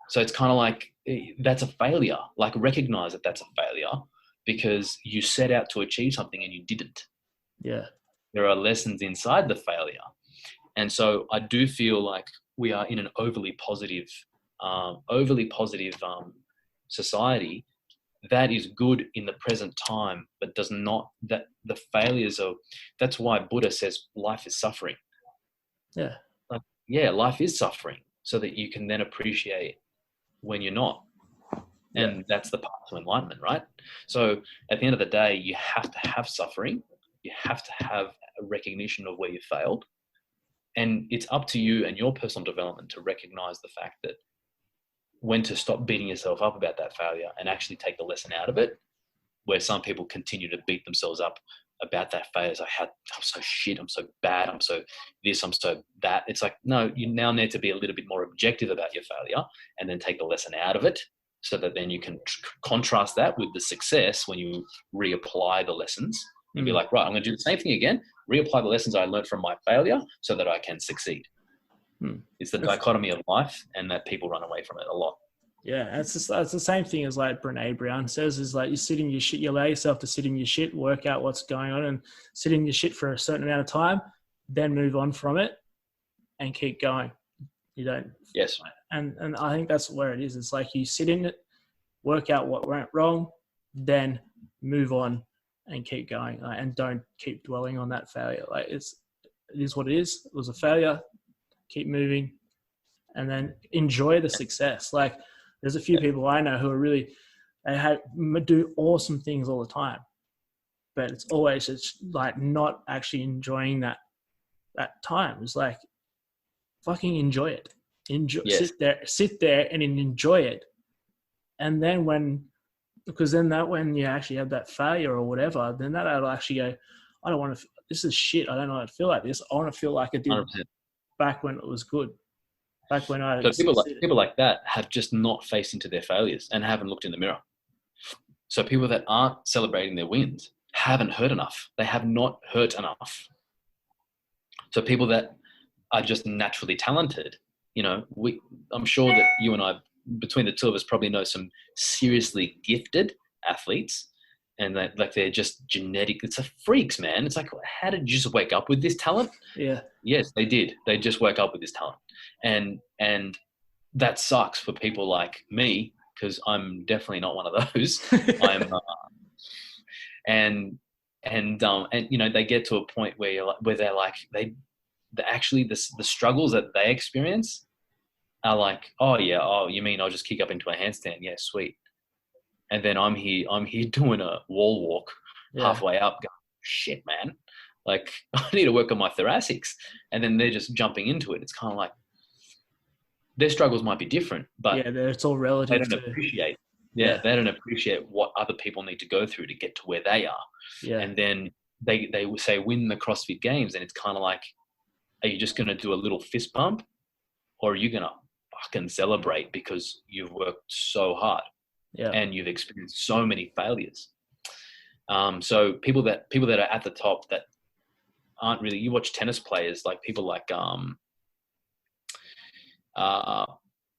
So it's kind of like, that's a failure. Like, recognize that that's a failure because you set out to achieve something and you didn't. Yeah. There are lessons inside the failure. And so I do feel like we are in an overly positive society that is good in the present time, but does not, that the failures of, that's why Buddha says life is suffering. Yeah. Like, life is suffering so that you can then appreciate when you're not. And that's the path to enlightenment, right? So at the end of the day, you have to have suffering. You have to have a recognition of where you failed. And it's up to you and your personal development to recognize the fact that when to stop beating yourself up about that failure and actually take the lesson out of it, where some people continue to beat themselves up about that failure. It's like, I'm so shit, I'm so bad, I'm so this, I'm so that. It's like, no, you now need to be a little bit more objective about your failure and then take the lesson out of it so that then you can contrast that with the success when you reapply the lessons and be like, right, I'm going to do the same thing again, reapply the lessons I learned from my failure so that I can succeed. It's the dichotomy of life, and that people run away from it a lot. Yeah, it's the same thing as like Brene Brown says, is like you sit in your shit, you allow yourself to sit in your shit, work out what's going on and sit in your shit for a certain amount of time, then move on from it and keep going. You don't. Yes. And I think that's where it is. It's like you sit in it, work out what went wrong, then move on and keep going, and don't keep dwelling on that failure. Like it is what it is. It was a failure. Keep moving, and then enjoy the success. Like there's a few people I know who are really, they do awesome things all the time, but it's always just like not actually enjoying that time. It's like fucking enjoy it. Yes. Sit there and enjoy it. And then when you actually have that failure or whatever, then that'll actually go, I don't want to, this is shit. I don't know how to feel like this. I want to feel like I did 100%. back when it was good. Back when I So people like that have just not faced into their failures and haven't looked in the mirror. So people that aren't celebrating their wins haven't hurt enough. They have not hurt enough. So people that are just naturally talented, I'm sure that you and I, between the two of us, probably know some seriously gifted athletes, and that like they're just genetic. It's a freaks, man. It's like, how did you just wake up with this talent? Yeah. Yes, they did. They just woke up with this talent, and that sucks for people like me, because I'm definitely not one of those. I'm and they get to a point where they're like actually the struggles that they experience are like, oh yeah, oh you mean I'll just kick up into a handstand? Yeah, sweet. And then I'm here doing a wall walk halfway up, going, shit, man, like I need to work on my thoracics. And then they're just jumping into it. It's kind of like their struggles might be different, but it's all relative. They don't appreciate. They don't appreciate what other people need to go through to get to where they are. Yeah. And then they say win the CrossFit Games, and it's kind of like, are you just going to do a little fist pump, or are you going to fucking celebrate because you've worked so hard and you've experienced so many failures? So people that are at the top that aren't really, you watch tennis players, like people like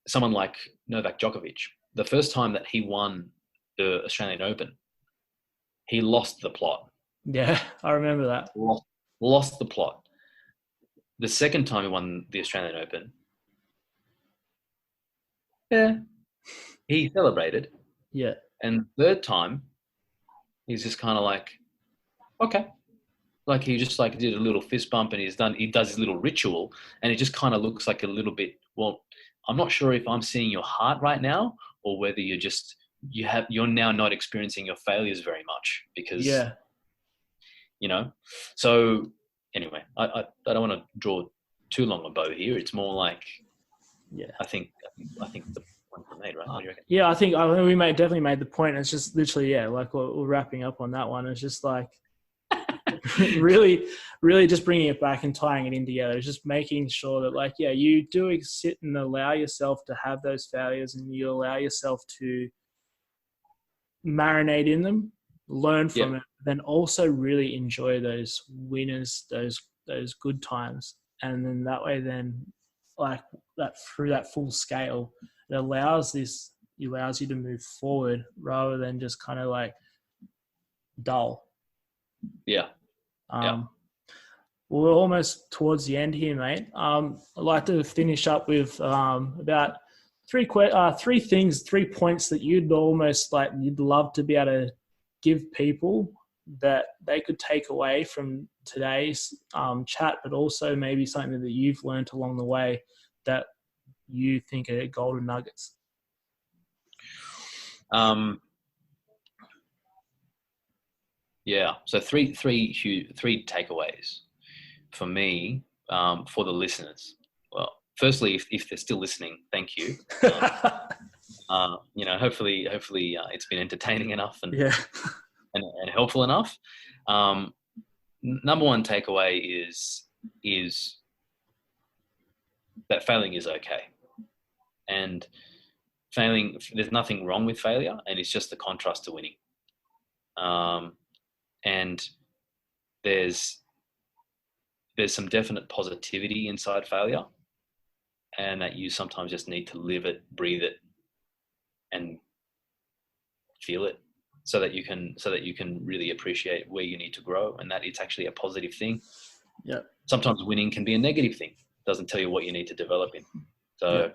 someone like Novak Djokovic. The first time that he won the Australian Open, he lost the plot. Yeah, I remember that. Lost the plot. The second time he won the Australian Open, he celebrated. Yeah. And the third time, he's just kind of like, okay. Like he just like did a little fist bump, and he does his little ritual, and it just kind of looks like a little bit, well, I'm not sure if I'm seeing your heart right now, or whether you're now not experiencing your failures very much, because so anyway, I don't want to draw too long a bow here. It's more like, I think the point we made, right? What do you reckon? Yeah, I think we definitely made the point. It's just literally, like we're wrapping up on that one. It's just like really, really just bringing it back and tying it in together. It's just making sure that like, you do sit and allow yourself to have those failures, and you allow yourself to marinate in them, learn from it, then also really enjoy those winners, those good times. And then that way, then like that through that full scale, it allows you to move forward rather than just kind of like dull. Yeah. We're almost towards the end here, mate. I'd like to finish up with about three points that you'd love to be able to give people that they could take away from today's chat, but also maybe something that you've learned along the way that you think are golden nuggets. So three takeaways for me, for the listeners. Well, firstly, if they're still listening, thank you. Hopefully it's been entertaining enough and helpful enough. Number one takeaway is that failing is okay, and failing, there's nothing wrong with failure, and it's just the contrast to winning. And there's some definite positivity inside failure, and that you sometimes just need to live it, breathe it, and feel it, so that you can really appreciate where you need to grow, and that it's actually a positive thing. Yeah. Sometimes winning can be a negative thing. It doesn't tell you what you need to develop in. So,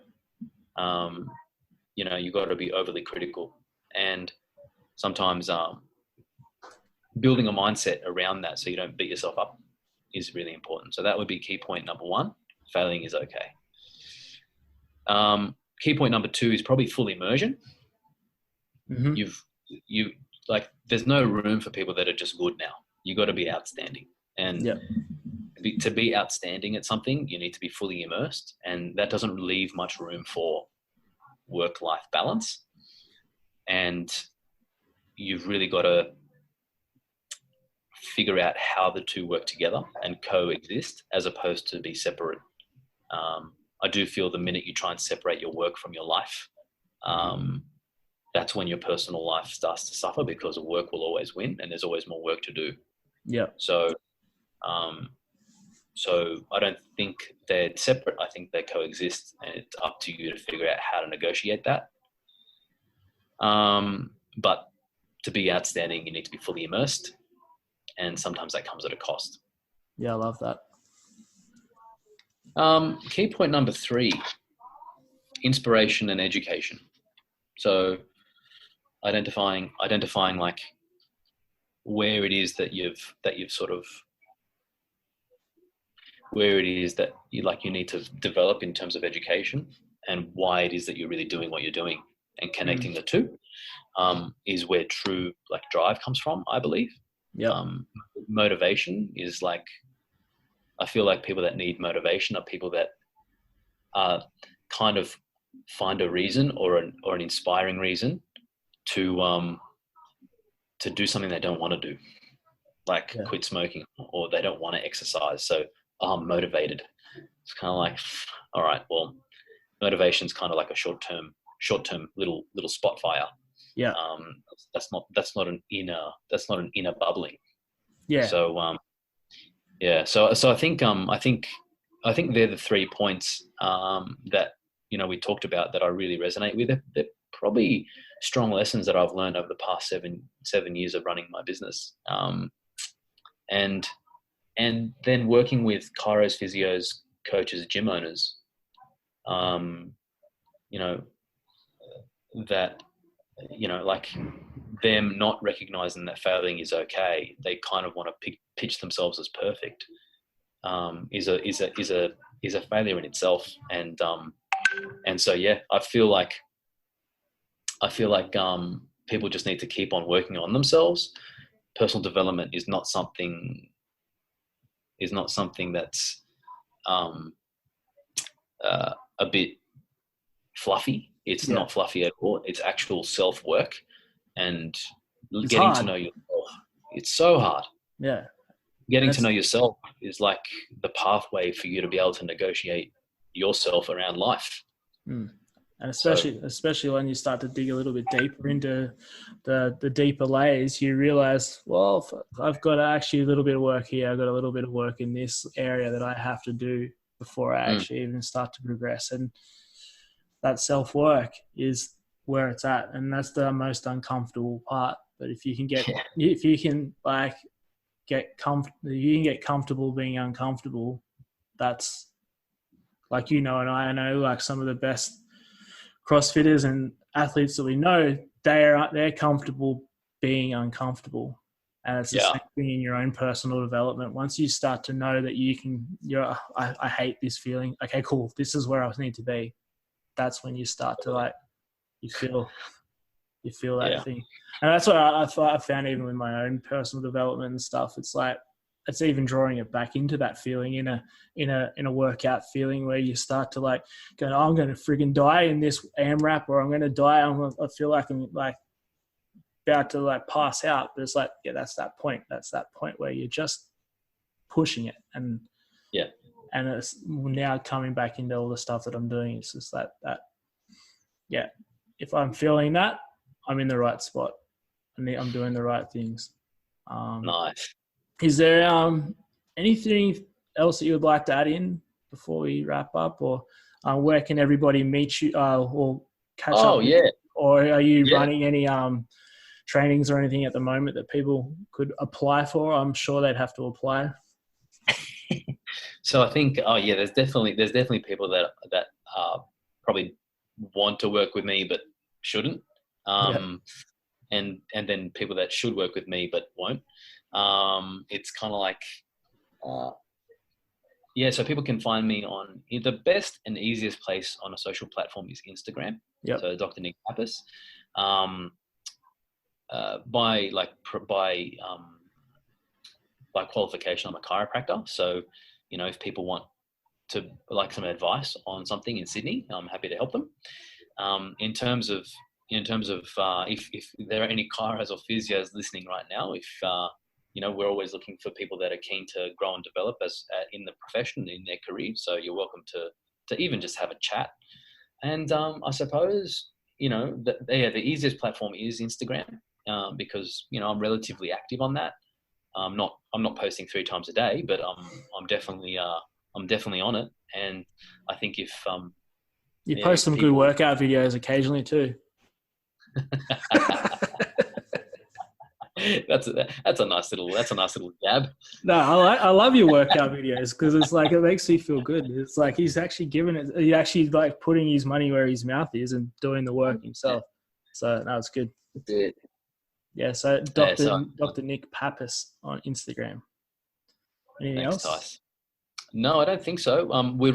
you got to be overly critical, and sometimes building a mindset around that so you don't beat yourself up is really important. So that would be key point number 1. Failing is okay. Key point number 2 is probably full immersion. Mm-hmm. There's no room for people that are just good now. You got to be outstanding, and to be outstanding at something, you need to be fully immersed, and that doesn't leave much room for work-life balance. And you've really got to figure out how the two work together and coexist, as opposed to be separate. I do feel the minute you try and separate your work from your life, that's when your personal life starts to suffer, because work will always win and there's always more work to do. Yeah. So I don't think they're separate. I think they coexist, and it's up to you to figure out how to negotiate that. But to be outstanding, you need to be fully immersed, and sometimes that comes at a cost. Yeah, I love that. Key point number 3, inspiration and education. So identifying like where it is that you've sort of, where it is that you need to develop in terms of education, and why it is that you're really doing what you're doing, and connecting the two is where true drive comes from, I believe. Yeah. Motivation is I feel like people that need motivation are people that kind of find a reason or an inspiring reason to do something they don't want to do, quit smoking, or they don't want to exercise. So I'm motivated. It's kind of like, all right, well, motivation is kind of like a short-term little spot fire. Yeah. That's not an inner bubbling. Yeah. So So I think they're the 3 points that we talked about that I really resonate with. They're probably strong lessons that I've learned over the past seven years of running my business, and then working with chiros, physios, coaches, gym owners. That them not recognizing that failing is okay. They kind of want to pitch themselves as perfect. Is a failure in itself, and so I feel like people just need to keep on working on themselves. Personal development is not something that's a bit fluffy. It's not fluffy at all. It's actual self-work, and it's getting hard to know yourself. It's so hard. Yeah. Getting to know yourself is like the pathway for you to be able to negotiate yourself around life. And especially when you start to dig a little bit deeper into the deeper layers, you realize, well, I've got actually a little bit of work here. I've got a little bit of work in this area that I have to do before I actually even start to progress. And that self-work is where it's at. And that's the most uncomfortable part. But if you can get comfortable being uncomfortable, that's and I know some of the best CrossFitters and athletes that we know, they're comfortable being uncomfortable. And it's the same thing in your own personal development. Once you start to know that I hate this feeling. Okay, cool. This is where I need to be. That's when you start to you feel that thing. And that's what I found even with my own personal development and stuff. It's even drawing it back into that feeling in a workout feeling where you start to I'm going to friggin' die in this AMRAP, or I'm going to die. I feel like I'm about to pass out. But it's that's that point. That's that point where you're just pushing it. And it's now coming back into all the stuff that I'm doing. It's just that if I'm feeling that, I'm in the right spot and I'm doing the right things. Nice. Is there anything else that you would like to add in before we wrap up, or where can everybody meet you or catch up? or are you Yeah. running any trainings or anything at the moment that people could apply for? I'm sure they'd have to apply. So I think, there's definitely people that probably want to work with me but shouldn't, and then people that should work with me but won't. It's kind of like, so people can find me on the best and easiest place on a social platform is Instagram. Yep. So Dr. Nick Pappas. By qualification, I'm a chiropractor. So, if people want to some advice on something in Sydney, I'm happy to help them. In terms of if there are any chiros or physios listening right now, we're always looking for people that are keen to grow and develop as in the profession, in their career. So you're welcome to even just have a chat. And I suppose the easiest platform is Instagram, because I'm relatively active on that. I'm not posting 3 times a day, but I'm definitely on it. And I think if you post some good workout videos occasionally too. That's a nice little jab. No, I love your workout videos because it's like it makes me feel good. It's like he's actually he's actually like putting his money where his mouth is and doing the work himself. So no, it's good. Yeah. So Dr. Nick Pappas on Instagram. Anything else? Nice. No, I don't think so. We're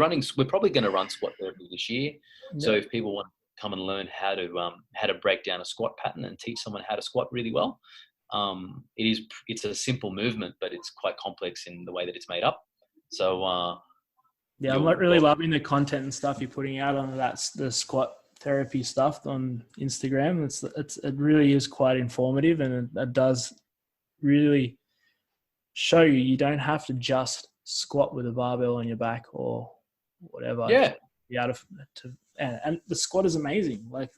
probably going to run squat therapy this year. Yeah. So if people want to come and learn how to break down a squat pattern and teach someone how to squat really well, it's a simple movement, but it's quite complex in the way that it's made up. So I'm not really loving the content and stuff you're putting out on the squat therapy stuff on Instagram. It really is quite informative, and it does really show you don't have to just squat with a barbell on your back or whatever. Yeah. And the squat is amazing. Like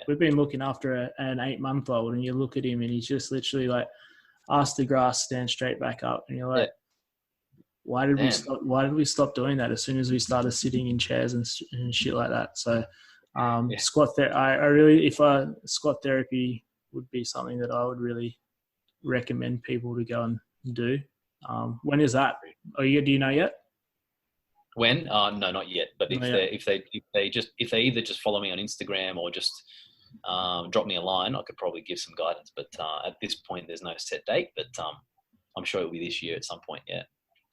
we've been looking after an 8-month-old, and you look at him and he's just literally like ask the grass, stand straight back up, and you're like, why did we stop doing that as soon as we started sitting in chairs and shit like that? So squat squat therapy would be something that I would really recommend people to go and do. When is that? Do you know yet? When? No, not yet. But if they either just follow me on Instagram or just drop me a line, I could probably give some guidance. But at this point, there's no set date. But I'm sure it'll be this year at some point. Yeah.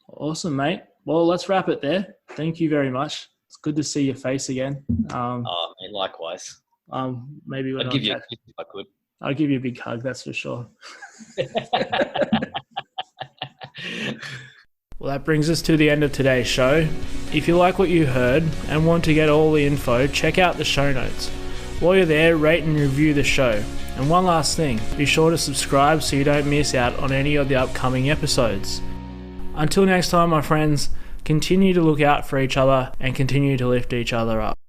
Awesome, mate. Well, let's wrap it there. Thank you very much. It's good to see your face again. Mate, likewise. Maybe I'd give you a kiss if I could. I'll give you a big hug. That's for sure. Well, that brings us to the end of today's show. If you like what you heard and want to get all the info, check out the show notes. While you're there, rate and review the show. And one last thing, be sure to subscribe so you don't miss out on any of the upcoming episodes. Until next time, my friends, continue to look out for each other and continue to lift each other up.